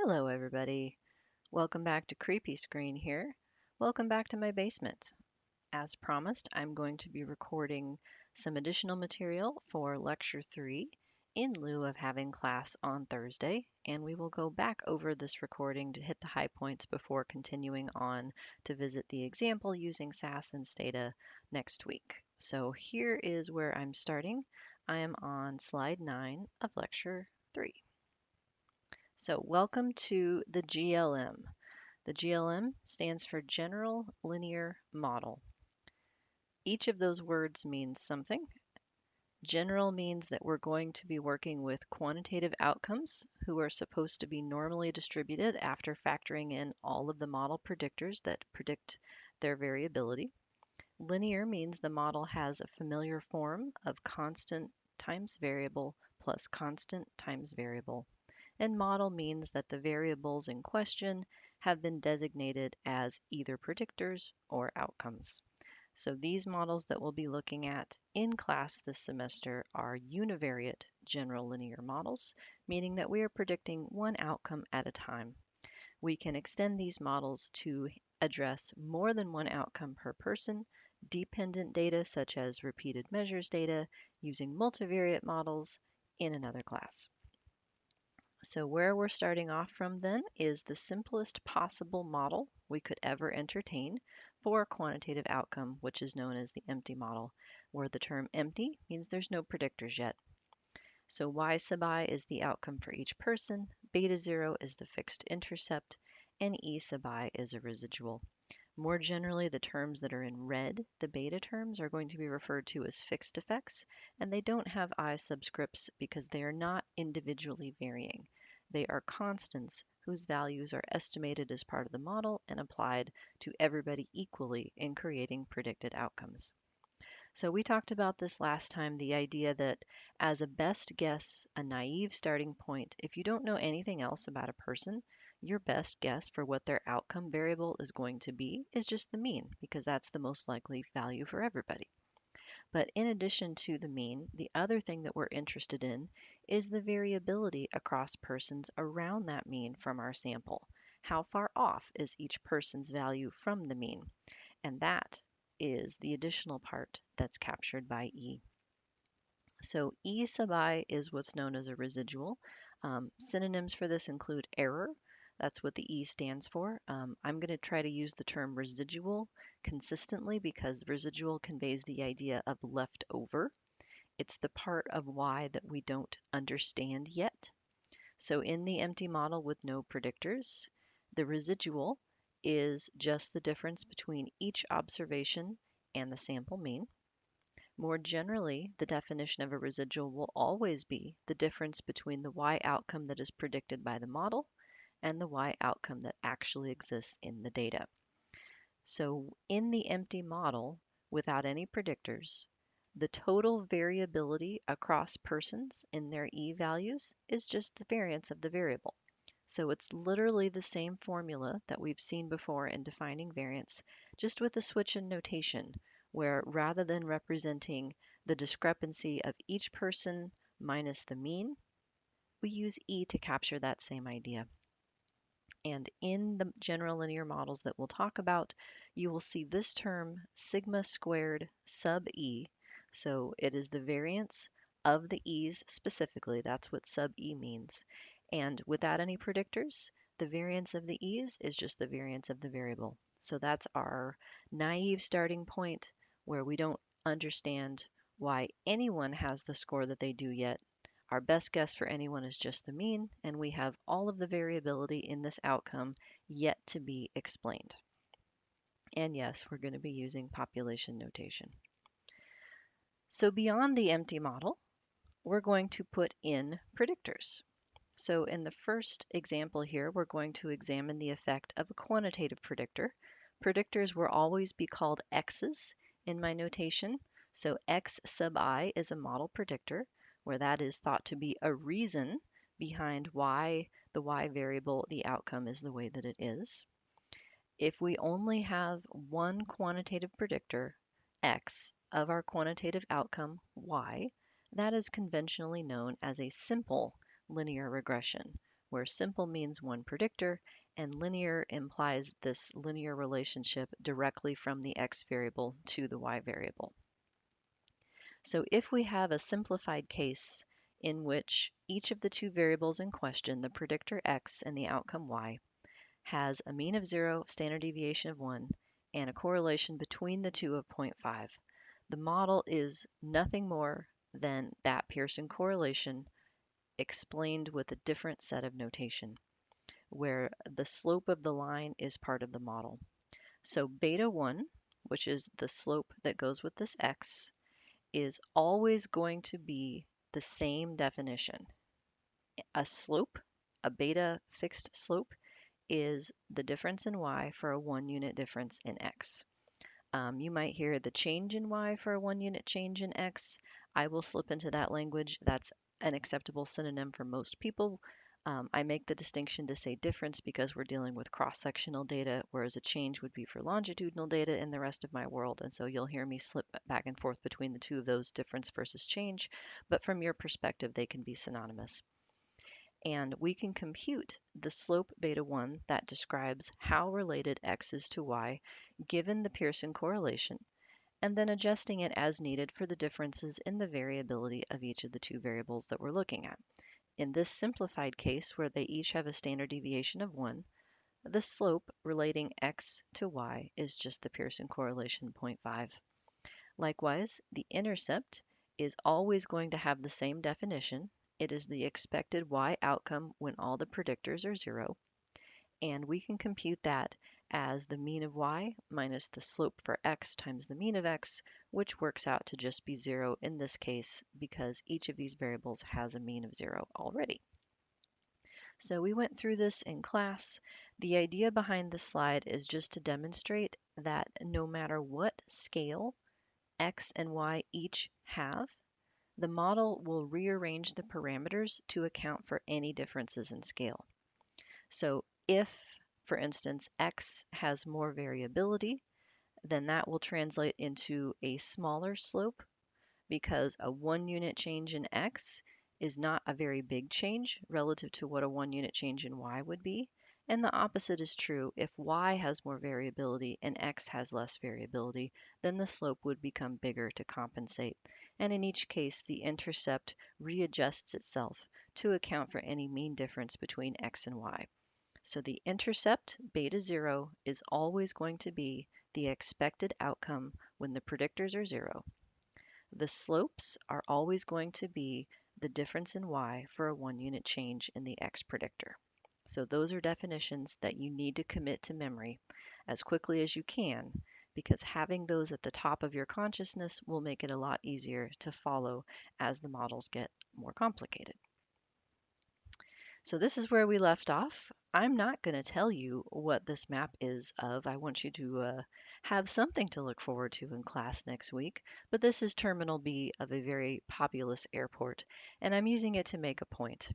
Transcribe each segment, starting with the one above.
Hello, everybody. Welcome back to Creepy Screen here. Welcome back to my basement. As promised, I'm going to be recording some additional material for Lecture 3 in lieu of having class on Thursday, and we will go back over this recording to hit the high points before continuing on to visit the example using SAS and Stata next week. So here is where I'm starting. I am on slide 9 of Lecture 3. So welcome to the GLM. The GLM stands for General Linear Model. Each of those words means something. General means that we're going to be working with quantitative outcomes who are supposed to be normally distributed after factoring in all of the model predictors that predict their variability. Linear means the model has a familiar form of constant times variable plus constant times variable. And model means that the variables in question have been designated as either predictors or outcomes. So these models that we'll be looking at in class this semester are univariate general linear models, meaning that we are predicting one outcome at a time. We can extend these models to address more than one outcome per person, dependent data such as repeated measures data, using multivariate models in another class. So where we're starting off from then is the simplest possible model we could ever entertain for a quantitative outcome, which is known as the empty model, where the term empty means there's no predictors yet. So y sub I is the outcome for each person, beta 0 is the fixed intercept, and e sub I is a residual. More generally, the terms that are in red, the beta terms, are going to be referred to as fixed effects, and they don't have I subscripts because they are not individually varying. They are constants whose values are estimated as part of the model and applied to everybody equally in creating predicted outcomes. So we talked about this last time, the idea that as a best guess, a naive starting point, if you don't know anything else about a person, your best guess for what their outcome variable is going to be is just the mean, because that's the most likely value for everybody. But in addition to the mean, the other thing that we're interested in is the variability across persons around that mean from our sample. How far off is each person's value from the mean? And that is the additional part that's captured by E. So E sub I is what's known as a residual. Synonyms for this include error. That's what the E stands for. I'm going to try to use the term residual consistently because residual conveys the idea of left over. It's the part of Y that we don't understand yet. So in the empty model with no predictors, the residual is just the difference between each observation and the sample mean. More generally, the definition of a residual will always be the difference between the Y outcome that is predicted by the model and the Y outcome that actually exists in the data. So in the empty model, without any predictors, the total variability across persons in their E values is just the variance of the variable. So it's literally the same formula that we've seen before in defining variance, just with a switch in notation, where rather than representing the discrepancy of each person minus the mean, we use E to capture that same idea. And in the general linear models that we'll talk about, you will see this term sigma squared sub E. So it is the variance of the E's specifically. That's what sub E means. And without any predictors, the variance of the E's is just the variance of the variable. So that's our naive starting point where we don't understand why anyone has the score that they do yet. Our best guess for anyone is just the mean, and we have all of the variability in this outcome yet to be explained. And yes, we're going to be using population notation. So beyond the empty model, we're going to put in predictors. So in the first example here, we're going to examine the effect of a quantitative predictor. Predictors will always be called X's in my notation. So X sub I is a model predictor, where that is thought to be a reason behind why the Y variable, the outcome, is the way that it is. If we only have one quantitative predictor, X, of our quantitative outcome, Y, that is conventionally known as a simple linear regression, where simple means one predictor and linear implies this linear relationship directly from the x variable to the y variable. So if we have a simplified case in which each of the two variables in question, the predictor x and the outcome y, has a mean of 0, standard deviation of 1, and a correlation between the two of 0.5, the model is nothing more than that Pearson correlation explained with a different set of notation, where the slope of the line is part of the model. So beta 1, which is the slope that goes with this x, is always going to be the same definition. A slope, a beta fixed slope, is the difference in y for a 1 unit difference in x. You might hear the change in y for a 1 unit change in x. I will slip into that language. That's an acceptable synonym for most people. I make the distinction to say difference because we're dealing with cross-sectional data, whereas a change would be for longitudinal data in the rest of my world. And so you'll hear me slip back and forth between the two of those, difference versus change. But from your perspective, they can be synonymous. And we can compute the slope beta 1 that describes how related x is to y given the Pearson correlation, and then adjusting it as needed for the differences in the variability of each of the two variables that we're looking at. In this simplified case, where they each have a standard deviation of 1, the slope relating x to y is just the Pearson correlation 0.5. Likewise, the intercept is always going to have the same definition. It is the expected y outcome when all the predictors are 0, and we can compute that as the mean of y minus the slope for x times the mean of x, which works out to just be 0 in this case because each of these variables has a mean of 0 already. So we went through this in class. The idea behind this slide is just to demonstrate that no matter what scale x and y each have, the model will rearrange the parameters to account for any differences in scale. So if, for instance, x has more variability, then that will translate into a smaller slope because a 1 unit change in x is not a very big change relative to what a 1 unit change in y would be. And the opposite is true. If y has more variability and x has less variability, then the slope would become bigger to compensate. And in each case, the intercept readjusts itself to account for any mean difference between x and y. So the intercept, beta 0, is always going to be the expected outcome when the predictors are 0. The slopes are always going to be the difference in y for a 1 unit change in the x predictor. So those are definitions that you need to commit to memory as quickly as you can, because having those at the top of your consciousness will make it a lot easier to follow as the models get more complicated. So this is where we left off. I'm not going to tell you what this map is of. I want you to have something to look forward to in class next week. But this is Terminal B of a very populous airport, and I'm using it to make a point.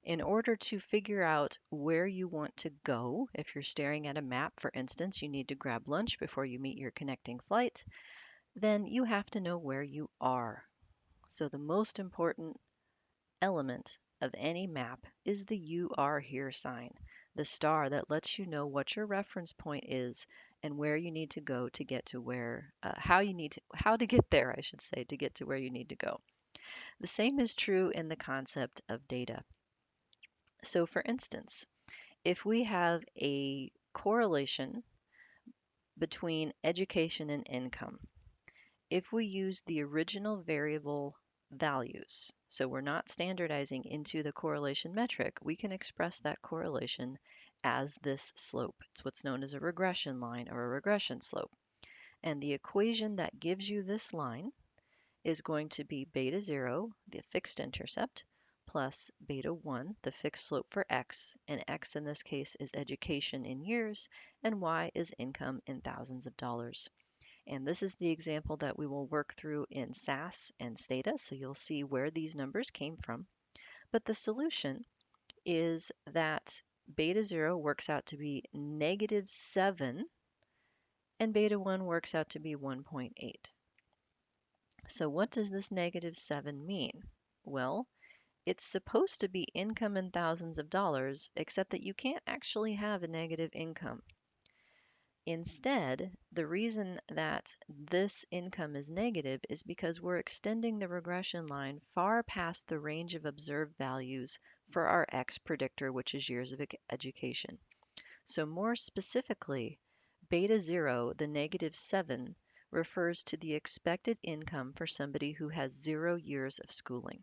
In order to figure out where you want to go, if you're staring at a map, for instance, you need to grab lunch before you meet your connecting flight, then you have to know where you are. So the most important element of any map is the "you are here" sign, the star that lets you know what your reference point is and where you need to go to get to where, how to get there, I should say, to get to where you need to go. The same is true in the concept of data. So for instance, if we have a correlation between education and income, if we use the original variable values, so we're not standardizing into the correlation metric, we can express that correlation as this slope. It's what's known as a regression line or a regression slope. And the equation that gives you this line is going to be beta 0, the fixed intercept, plus beta 1, the fixed slope for x, and x in this case is education in years, and y is income in thousands of dollars. And this is the example that we will work through in SAS and Stata, so you'll see where these numbers came from. But the solution is that beta 0 works out to be -7, and beta 1 works out to be 1.8. So what does this -7 mean? Well, it's supposed to be income in thousands of dollars, except that you can't actually have a negative income. Instead, the reason that this income is negative is because we're extending the regression line far past the range of observed values for our X predictor, which is years of education. So more specifically, beta 0, the -7, refers to the expected income for somebody who has 0 years of schooling.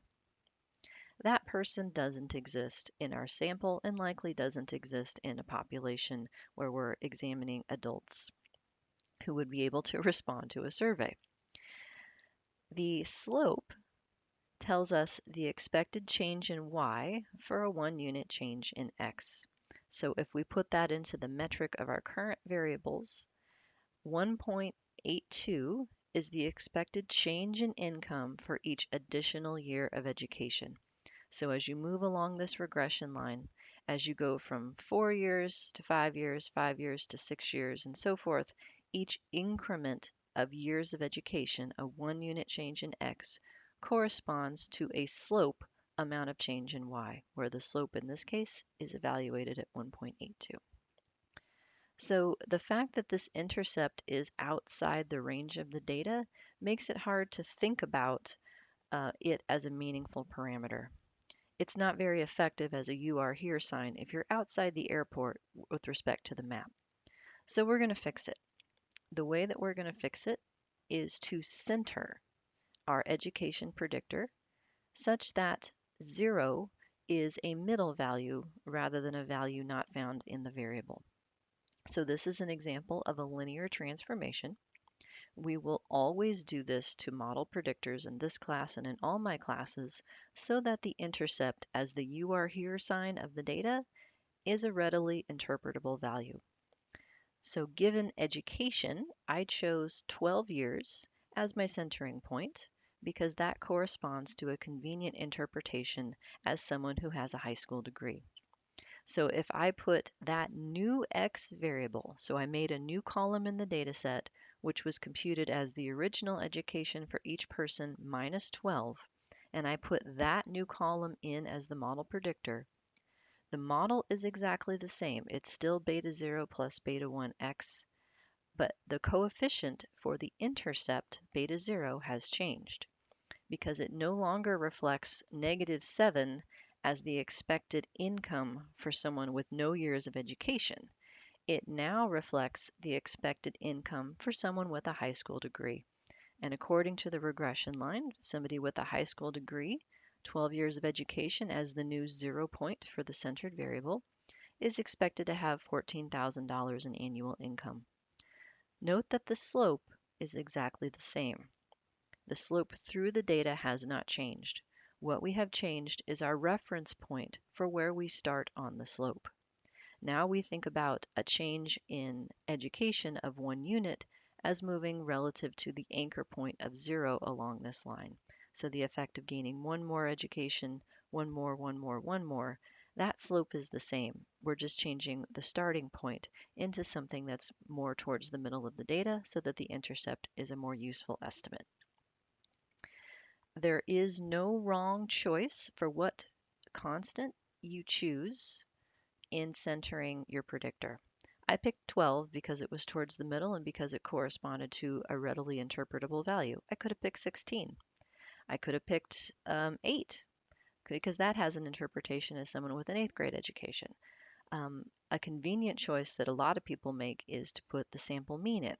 That person doesn't exist in our sample and likely doesn't exist in a population where we're examining adults who would be able to respond to a survey. The slope tells us the expected change in y for a 1-unit change in x. So if we put that into the metric of our current variables, 1.82 is the expected change in income for each additional year of education. So as you move along this regression line, as you go from 4 years to 5 years, 5 years to 6 years, and so forth, each increment of years of education, a 1-unit change in x, corresponds to a slope amount of change in y, where the slope in this case is evaluated at 1.82. So the fact that this intercept is outside the range of the data makes it hard to think about it as a meaningful parameter. It's not very effective as a "you are here" sign if you're outside the airport with respect to the map. So we're going to fix it. The way that we're going to fix it is to center our education predictor such that 0 is a middle value rather than a value not found in the variable. So this is an example of a linear transformation. We will always do this to model predictors in this class and in all my classes so that the intercept as the "you are here" sign of the data is a readily interpretable value. So given education, I chose 12 years as my centering point because that corresponds to a convenient interpretation as someone who has a high school degree. So if I put that new X variable, so I made a new column in the data set, which was computed as the original education for each person minus 12, and I put that new column in as the model predictor, the model is exactly the same. It's still beta 0 plus beta 1 X, but the coefficient for the intercept, beta 0, has changed because it no longer reflects -7 as the expected income for someone with no years of education. It now reflects the expected income for someone with a high school degree. And according to the regression line, somebody with a high school degree, 12 years of education as the new 0 point for the centered variable, is expected to have $14,000 in annual income. Note that the slope is exactly the same. The slope through the data has not changed. What we have changed is our reference point for where we start on the slope. Now we think about a change in education of 1 unit as moving relative to the anchor point of 0 along this line. So the effect of gaining 1 more education, 1 more, 1 more, 1 more, that slope is the same. We're just changing the starting point into something that's more towards the middle of the data so that the intercept is a more useful estimate. There is no wrong choice for what constant you choose in centering your predictor. I picked 12 because it was towards the middle and because it corresponded to a readily interpretable value. I could have picked 16. I could have picked 8 because that has an interpretation as someone with an 8th grade education. A convenient choice that a lot of people make is to put the sample mean in,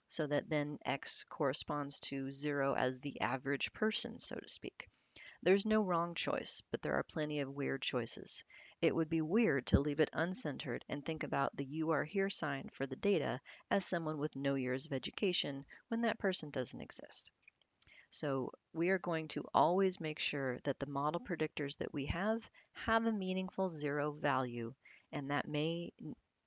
so that then X corresponds to 0 as the average person, so to speak. There's no wrong choice, but there are plenty of weird choices. It would be weird to leave it uncentered and think about the "you are here" sign for the data as someone with no years of education when that person doesn't exist. So we are going to always make sure that the model predictors that we have a meaningful 0 value, and that may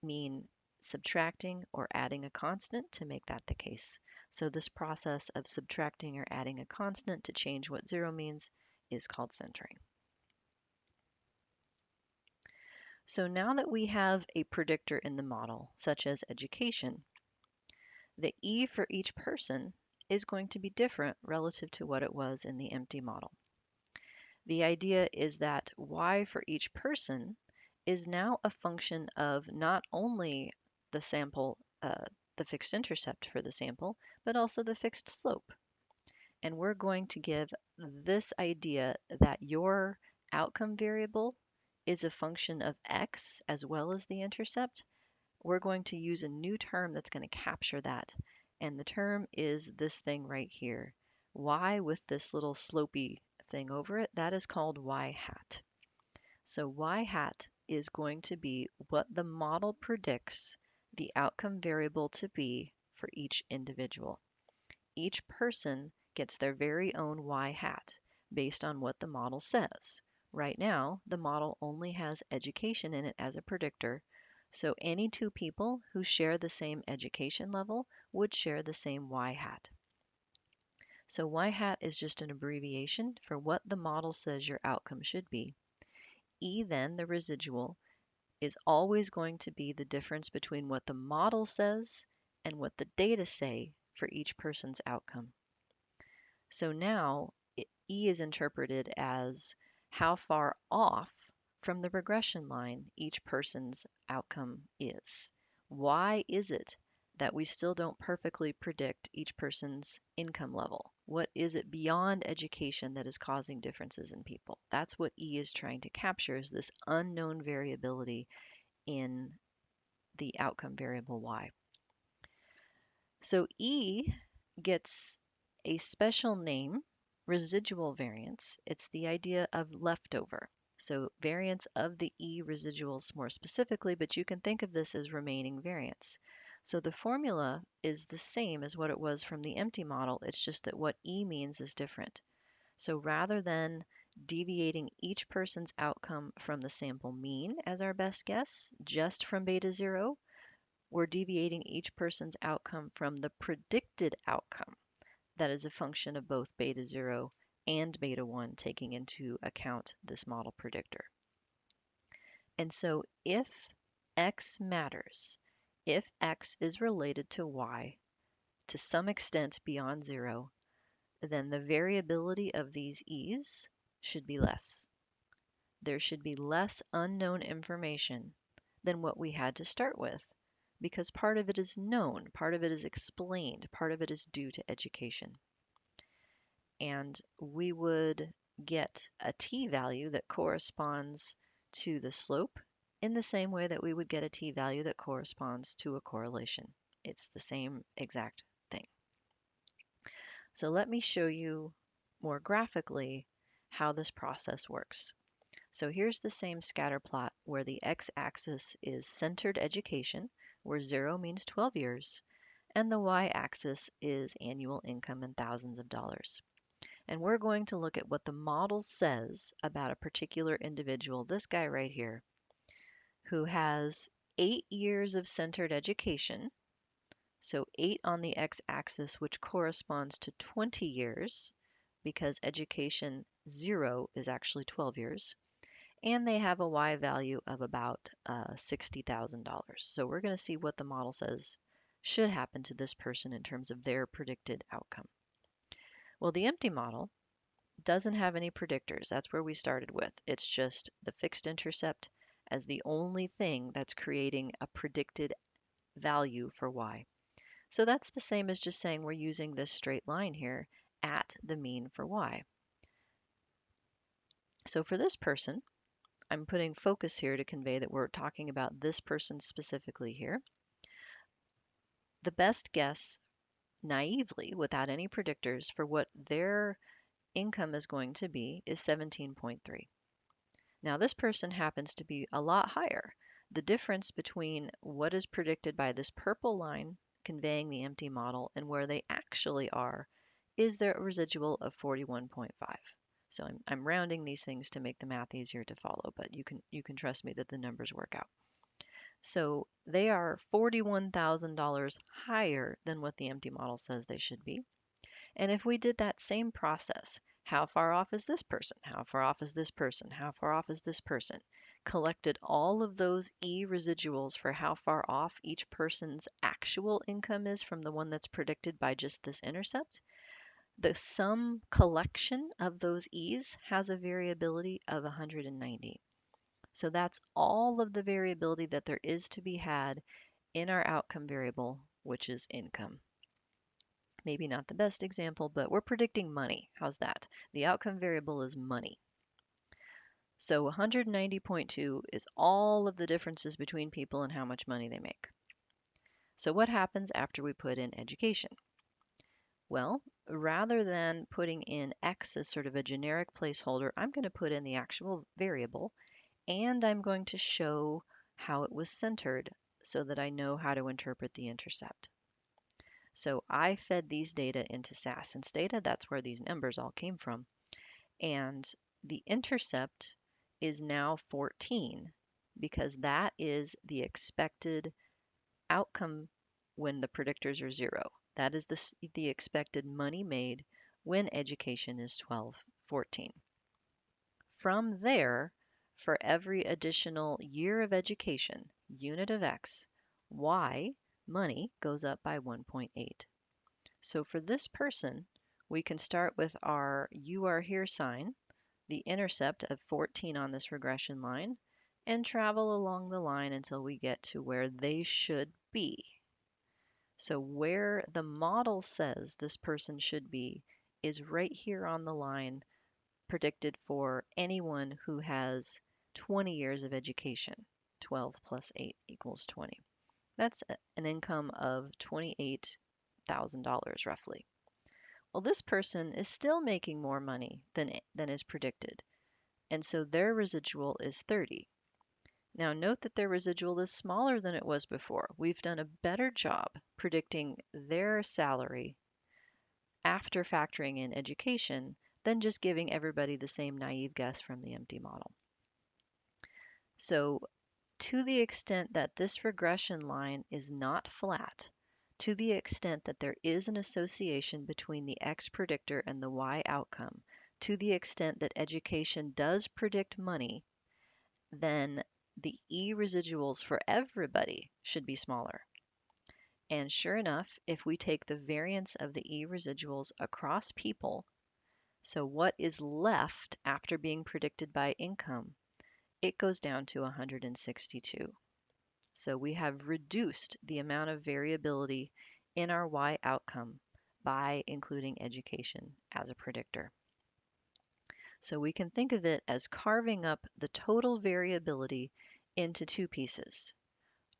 mean subtracting or adding a constant to make that the case. So this process of subtracting or adding a constant to change what 0 means is called centering. So now that we have a predictor in the model, such as education, the E for each person is going to be different relative to what it was in the empty model. The idea is that y for each person is now a function of not only the sample, the fixed intercept for the sample, but also the fixed slope. And we're going to give this idea that your outcome variable is a function of x as well as the intercept. We're going to use a new term that's going to capture that. And the term is this thing right here. Y with this little slopey thing over it, that is called y hat. So y hat is going to be what the model predicts the outcome variable to be for each individual. Each person gets their very own y hat based on what the model says. Right now, the model only has education in it as a predictor, so any two people who share the same education level would share the same y hat. So y hat is just an abbreviation for what the model says your outcome should be. E then, the residual, is always going to be the difference between what the model says and what the data say for each person's outcome. So now E is interpreted as how far off from the regression line each person's outcome is. Why is it that we still don't perfectly predict each person's income level? What is it beyond education that is causing differences in people? That's what E is trying to capture, is this unknown variability in the outcome variable Y. So E gets a special name, residual variance. It's the idea of leftover. So variance of the E residuals more specifically, but you can think of this as remaining variance. So the formula is the same as what it was from the empty model. It's just that what E means is different. So rather than deviating each person's outcome from the sample mean as our best guess, just from beta 0, we're deviating each person's outcome from the predicted outcome. That is a function of both beta 0 and beta 1, taking into account this model predictor. And so if x matters, if x is related to y to some extent beyond 0, then the variability of these e's should be less. There should be less unknown information than what we had to start with, because part of it is known, part of it is explained, part of it is due to education. And we would get a t-value that corresponds to the slope in the same way that we would get a t-value that corresponds to a correlation. It's the same exact thing. So let me show you more graphically how this process works. So here's the same scatter plot where the x-axis is centered education, where 0 means 12 years, and the y-axis is annual income in thousands of dollars. And we're going to look at what the model says about a particular individual, this guy right here, who has 8 years of centered education, so 8 on the x-axis, which corresponds to 20 years, because education 0 is actually 12 years, and they have a y value of about $60,000. So we're going to see what the model says should happen to this person in terms of their predicted outcome. Well, the empty model doesn't have any predictors. That's where we started with. It's just the fixed intercept as the only thing that's creating a predicted value for y. So that's the same as just saying we're using this straight line here at the mean for y. So for this person, I'm putting focus here to convey that we're talking about this person specifically here. The best guess, naively, without any predictors, for what their income is going to be is 17.3. Now, this person happens to be a lot higher. The difference between what is predicted by this purple line conveying the empty model and where they actually are is their residual of 41.5. So I'm rounding these things to make the math easier to follow, but you can trust me that the numbers work out. So they are $41,000 higher than what the empty model says they should be. And if we did that same process, how far off is this person? How far off is this person? How far off is this person? Collected all of those E residuals for how far off each person's actual income is from the one that's predicted by just this intercept, The sum collection of those e's has a variability of 190. So that's all of the variability that there is to be had in our outcome variable, which is income. Maybe not the best example, but we're predicting money. How's that? The outcome variable is money. So 190.2 is all of the differences between people and how much money they make. So what happens after we put in education? Well, rather than putting in X as sort of a generic placeholder, I'm going to put in the actual variable, and I'm going to show how it was centered so that I know how to interpret the intercept. So I fed these data into SAS and Stata. That's where these numbers all came from. And the intercept is now 14 because that is the expected outcome when the predictors are 0. That is the expected money made when education is 14. From there, for every additional year of education, unit of X, Y, money goes up by 1.8. So for this person, we can start with our you are here sign, the intercept of 14 on this regression line, and travel along the line until we get to where they should be. So where the model says this person should be is right here on the line, predicted for anyone who has 20 years of education. 12 plus 8 equals 20. That's an income of $28,000 roughly. Well, this person is still making more money than is predicted, and so their residual is 30. Now note that their residual is smaller than it was before. We've done a better job predicting their salary after factoring in education than just giving everybody the same naive guess from the empty model. So to the extent that this regression line is not flat, to the extent that there is an association between the X predictor and the Y outcome, to the extent that education does predict money, then the E residuals for everybody should be smaller. And sure enough, if we take the variance of the E residuals across people, so what is left after being predicted by income, it goes down to 162. So we have reduced the amount of variability in our Y outcome by including education as a predictor. So we can think of it as carving up the total variability into two pieces.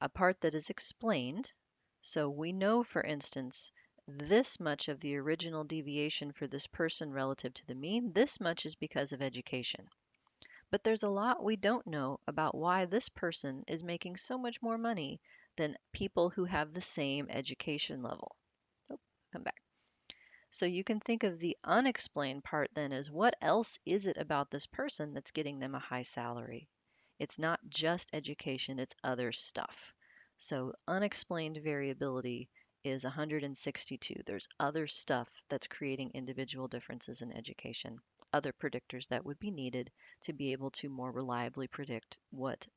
A part that is explained, so we know, for instance, this much of the original deviation for this person relative to the mean, this much is because of education. But there's a lot we don't know about why this person is making so much more money than people who have the same education level. Oh, come back. So you can think of the unexplained part then as what else is it about this person that's getting them a high salary? It's not just education, it's other stuff. So unexplained variability is 162. There's other stuff that's creating individual differences in education, other predictors that would be needed to be able to more reliably predict what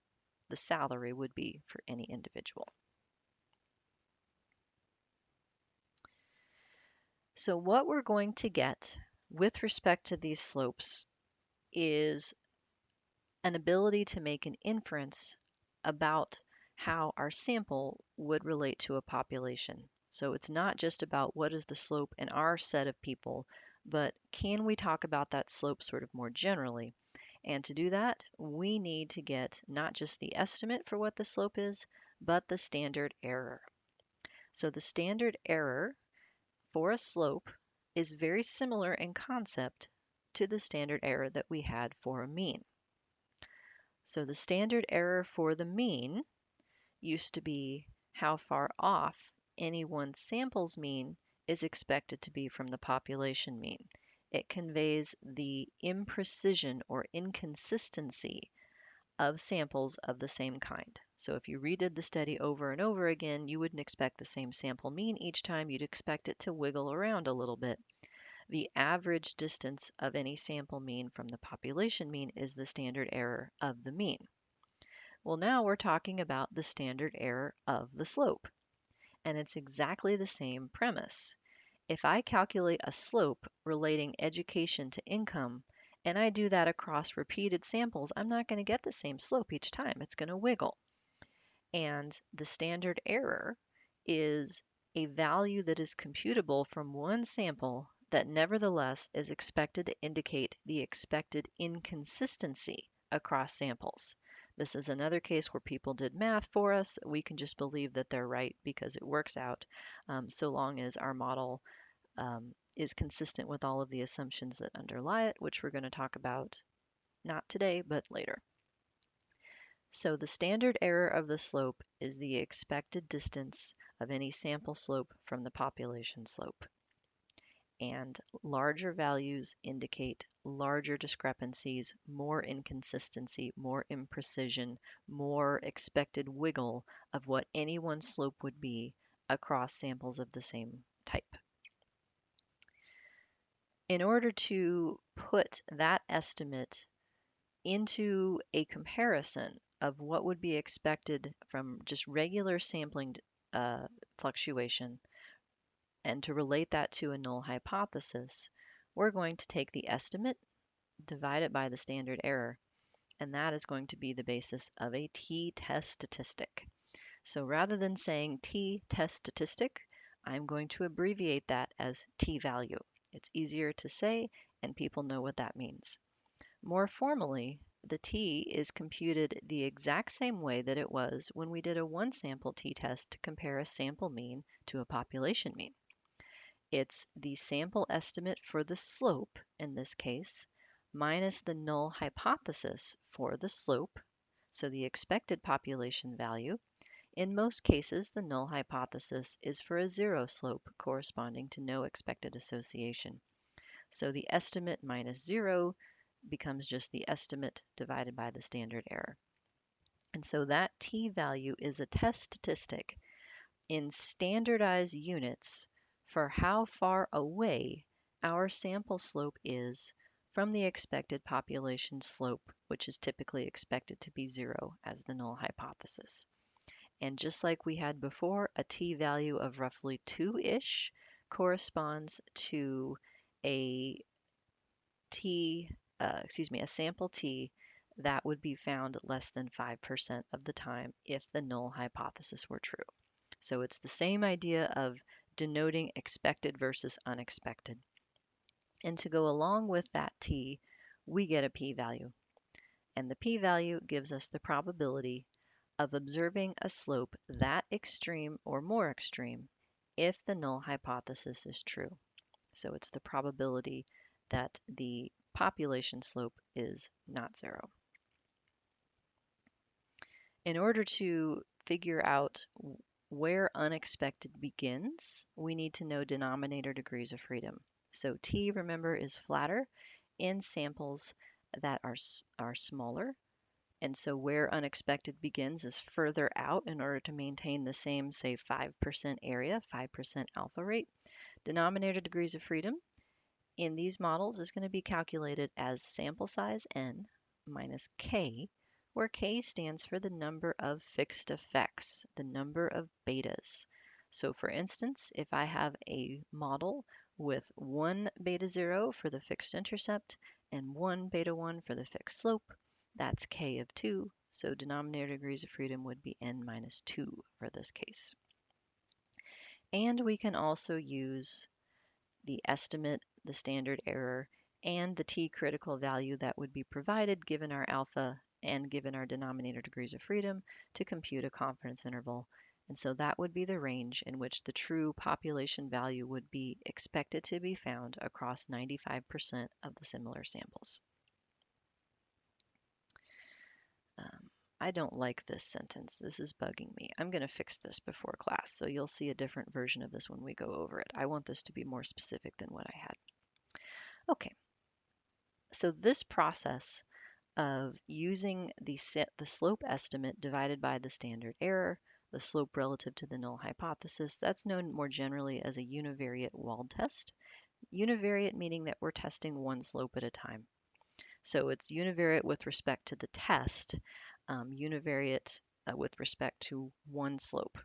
the salary would be for any individual. So what we're going to get with respect to these slopes is an ability to make an inference about how our sample would relate to a population. So it's not just about what is the slope in our set of people, but can we talk about that slope sort of more generally? And to do that, we need to get not just the estimate for what the slope is, but the standard error. So the standard error for a slope is very similar in concept to the standard error that we had for a mean. So the standard error for the mean used to be how far off any one sample's mean is expected to be from the population mean. It conveys the imprecision or inconsistency of samples of the same kind. So if you redid the study over and over again, you wouldn't expect the same sample mean each time. You'd expect it to wiggle around a little bit. The average distance of any sample mean from the population mean is the standard error of the mean. Well, now we're talking about the standard error of the slope, and it's exactly the same premise. If I calculate a slope relating education to income, and I do that across repeated samples, I'm not going to get the same slope each time. It's going to wiggle. And the standard error is a value that is computable from one sample that nevertheless is expected to indicate the expected inconsistency across samples. This is another case where people did math for us. We can just believe that they're right because it works out, so long as our model is consistent with all of the assumptions that underlie it, which we're going to talk about not today, but later. So the standard error of the slope is the expected distance of any sample slope from the population slope. And larger values indicate larger discrepancies, more inconsistency, more imprecision, more expected wiggle of what any one slope would be across samples of the same type. In order to put that estimate into a comparison of what would be expected from just regular sampling fluctuation and to relate that to a null hypothesis, we're going to take the estimate, divide it by the standard error, and that is going to be the basis of a t-test statistic. So rather than saying t-test statistic, I'm going to abbreviate that as t-value. It's easier to say, and people know what that means. More formally, the t is computed the exact same way that it was when we did a one-sample t-test to compare a sample mean to a population mean. It's the sample estimate for the slope, in this case, minus the null hypothesis for the slope, so the expected population value. In most cases, the null hypothesis is for a zero slope corresponding to no expected association. So the estimate minus zero becomes just the estimate divided by the standard error. And so that t-value is a test statistic in standardized units for how far away our sample slope is from the expected population slope, which is typically expected to be zero as the null hypothesis. And just like we had before, a t-value of roughly 2-ish corresponds to a a sample t that would be found less than 5% of the time if the null hypothesis were true. So it's the same idea of denoting expected versus unexpected. And to go along with that t, we get a p-value. And the p-value gives us the probability of observing a slope that extreme or more extreme if the null hypothesis is true. So it's the probability that the population slope is not zero. In order to figure out where unexpected begins, we need to know denominator degrees of freedom. So t, remember, is flatter in samples that are smaller. And so where unexpected begins is further out in order to maintain the same, say, 5% area, 5% alpha rate. Denominator degrees of freedom in these models is going to be calculated as sample size n minus k, where k stands for the number of fixed effects, the number of betas. So for instance, if I have a model with 1 beta 0 for the fixed intercept and 1 beta 1 for the fixed slope, that's k of 2. So denominator degrees of freedom would be n minus 2 for this case. And we can also use the estimate, the standard error, and the t-critical value that would be provided given our alpha and given our denominator degrees of freedom to compute a confidence interval. And so that would be the range in which the true population value would be expected to be found across 95% of the similar samples. I don't like this sentence. This is bugging me. I'm going to fix this before class, so you'll see a different version of this when we go over it. I want this to be more specific than what I had. Okay, so this process of using the slope estimate divided by the standard error, the slope relative to the null hypothesis, that's known more generally as a univariate Wald test. Univariate meaning that we're testing one slope at a time. So it's univariate with respect to the test, univariate with respect to one slope.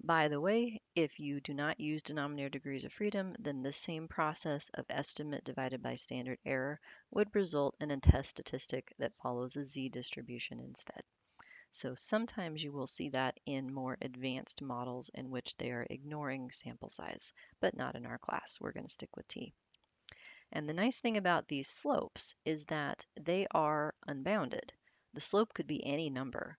By the way, if you do not use denominator degrees of freedom, then the same process of estimate divided by standard error would result in a test statistic that follows a z distribution instead. So sometimes you will see that in more advanced models in which they are ignoring sample size, but not in our class. We're going to stick with t. And the nice thing about these slopes is that they are unbounded. The slope could be any number.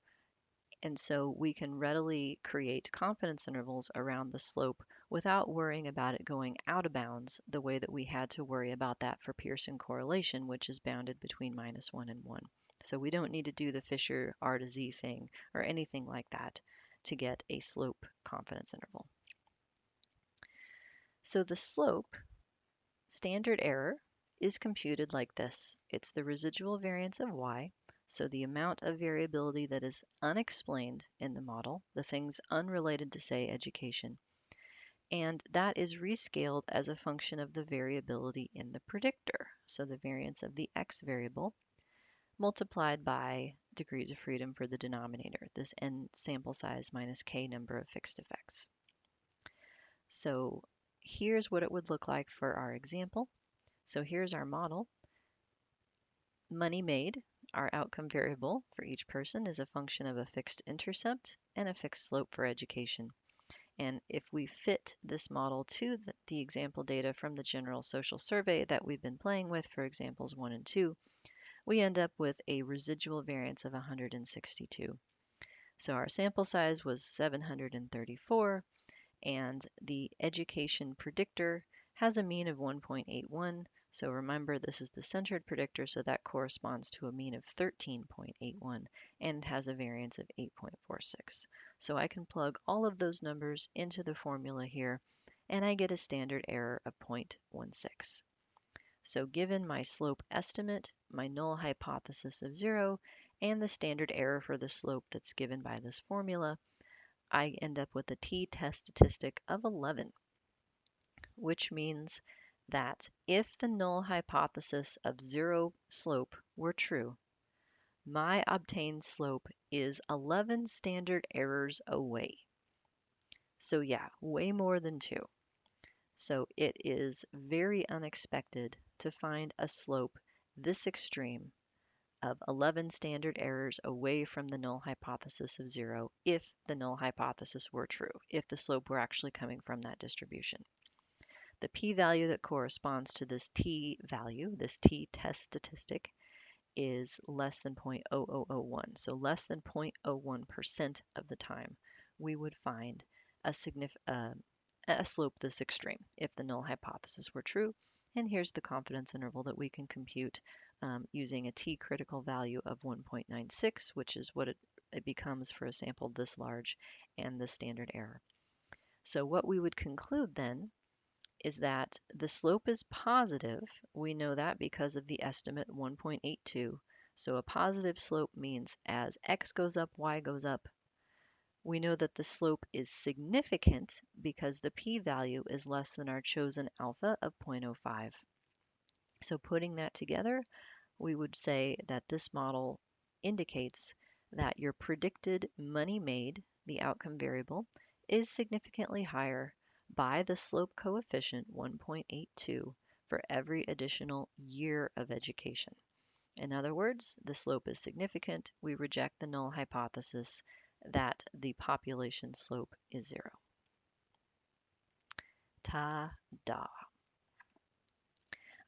And so we can readily create confidence intervals around the slope without worrying about it going out of bounds the way that we had to worry about that for Pearson correlation, which is bounded between -1 and 1. So we don't need to do the Fisher R to Z thing or anything like that to get a slope confidence interval. So the slope standard error is computed like this. It's the residual variance of y, so the amount of variability that is unexplained in the model, the things unrelated to, say, education, and that is rescaled as a function of the variability in the predictor, so the variance of the x variable, multiplied by degrees of freedom for the denominator, this n sample size minus k number of fixed effects. So here's what it would look like for our example. So here's our model. Money made, our outcome variable for each person, is a function of a fixed intercept and a fixed slope for education. And if we fit this model to the example data from the general social survey that we've been playing with for examples 1 and 2, we end up with a residual variance of 162. So our sample size was 734, and the education predictor has a mean of 1.81. So remember, this is the centered predictor, so that corresponds to a mean of 13.81, and it has a variance of 8.46. So I can plug all of those numbers into the formula here, and I get a standard error of 0.16. So given my slope estimate, my null hypothesis of 0, and the standard error for the slope that's given by this formula, I end up with a t-test statistic of 11, which means that if the null hypothesis of 0 slope were true, my obtained slope is 11 standard errors away. So yeah, way more than 2. So it is very unexpected to find a slope this extreme of 11 standard errors away from the null hypothesis of 0 if the null hypothesis were true, if the slope were actually coming from that distribution. The p-value that corresponds to this t-value, this t-test statistic, is less than 0.0001. So less than 0.01% of the time, we would find a slope this extreme if the null hypothesis were true. And here's the confidence interval that we can compute using a t-critical value of 1.96, which is what it becomes for a sample this large, and the standard error. So what we would conclude then is that the slope is positive. We know that because of the estimate 1.82. So a positive slope means as x goes up, y goes up. We know that the slope is significant because the p-value is less than our chosen alpha of 0.05. So putting that together, we would say that this model indicates that your predicted money made, the outcome variable, is significantly higher by the slope coefficient 1.82 for every additional year of education. In other words, the slope is significant. We reject the null hypothesis that the population slope is 0. Ta-da!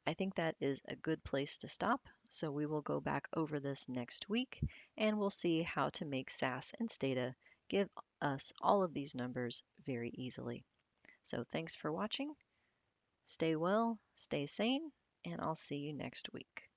I think that is a good place to stop. So we will go back over this next week and we'll see how to make SAS and Stata give us all of these numbers very easily. So thanks for watching. Stay well, stay sane, and I'll see you next week.